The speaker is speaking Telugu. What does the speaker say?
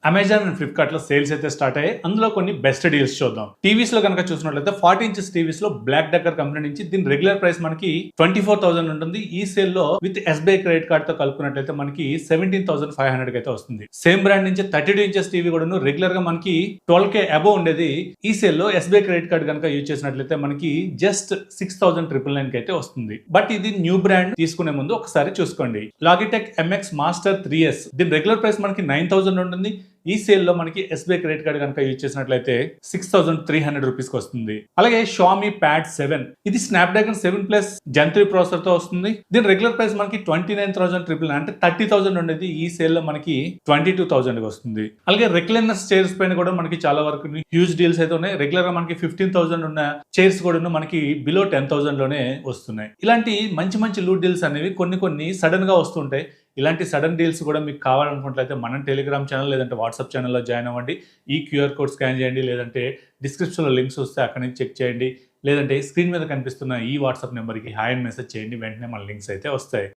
అమెజాన్ అండ్ ఫ్లిప్కార్ట్ లో సేల్స్ అయితే స్టార్ట్ అయ్యాయి. అందులో కొన్ని బెస్ట్ డీల్స్ చూద్దాం. టీవీస్ లో కనుక చూసినట్లయితే 40 ఇంచెస్ టీవీస్ లో బ్లాక్ డెక్కర్ కంపెనీ నుంచి దీని రెగ్యులర్ ప్రైస్ మనకి 24,000 ఉంటుంది. ఈ సేల్ లో విత్ ఎస్బీఐ క్రెడిట్ కార్డ్ తో కలుపుకున్నట్లయితే మనకి 17,500 అయితే వస్తుంది. సేమ్ బ్రాండ్ నుంచి 32 ఇంచెస్ టీవీ కూడా రెగ్యులర్ గా మనకి 12K అబోవ్ ఉండేది. ఈ సేల్ లో ఎస్బీఐ క్రెడిట్ కార్డ్ కనుక యూజ్ చేసినట్లయితే మనకి జస్ట్ 6,999 అయితే వస్తుంది. బట్ ఇది న్యూ బ్రాండ్ తీసుకునే ముందు ఒకసారి చూసుకోండి. లాగిటెక్ MX మాస్టర్ 3S దీని రెగ్యులర్ ప్రైస్ మనకి 9,000 ఉంటుంది. ఈ సేల్ లో మనకి ఎస్బీఐ క్రెడిట్ కార్డ్ కనుక యూజ్ చేసినట్లయితే 6,300 రూపీస్ కి వస్తుంది. అలాగే Xiaomi Pad 7 ఇది స్నాప్డ్రాగన్ 7+ Gen 3 ప్రాసెసర్ తో వస్తుంది. దీని రెగ్యులర్ ప్రైస్ మనకి 29,999 అంటే 30,000 ఉండేది. ఈ సేల్ లో మనకి 22,000 వస్తుంది. అలాగే రెక్లైనర్ చైర్స్ పైన కూడా మనకి చాలా వరకు హ్యూజ్ డీల్స్ అయితే ఉన్నాయి. రెగ్యులర్ గా మనకి 15,000 ఉన్న చైర్స్ కూడా మనకి బిలో 10,000 లోనే వస్తున్నాయి. ఇలాంటి మంచి మంచి లూట్ డీల్స్ అనేవి కొన్ని సడన్ గా వస్తుంటాయి. ఇలాంటి సడన్ డీల్స్ కూడా మీకు కావాలనుకుంటే మనం టెలిగ్రామ్ ఛానల్ లేదంటే వాట్సాప్ ఛానల్లో జాయిన్ అవ్వండి. ఈ క్యూఆర్ కోడ్ స్కాన్ చేయండి, లేదంటే డిస్క్రిప్షన్లో లింక్స్ వస్తే అక్కడి నుంచి చెక్ చేయండి, లేదంటే స్క్రీన్ మీద కనిపిస్తున్న ఈ వాట్సాప్ నెంబర్కి హాయ్ అని మెసేజ్ చేయండి. వెంటనే మన లింక్స్ అయితే వస్తాయి.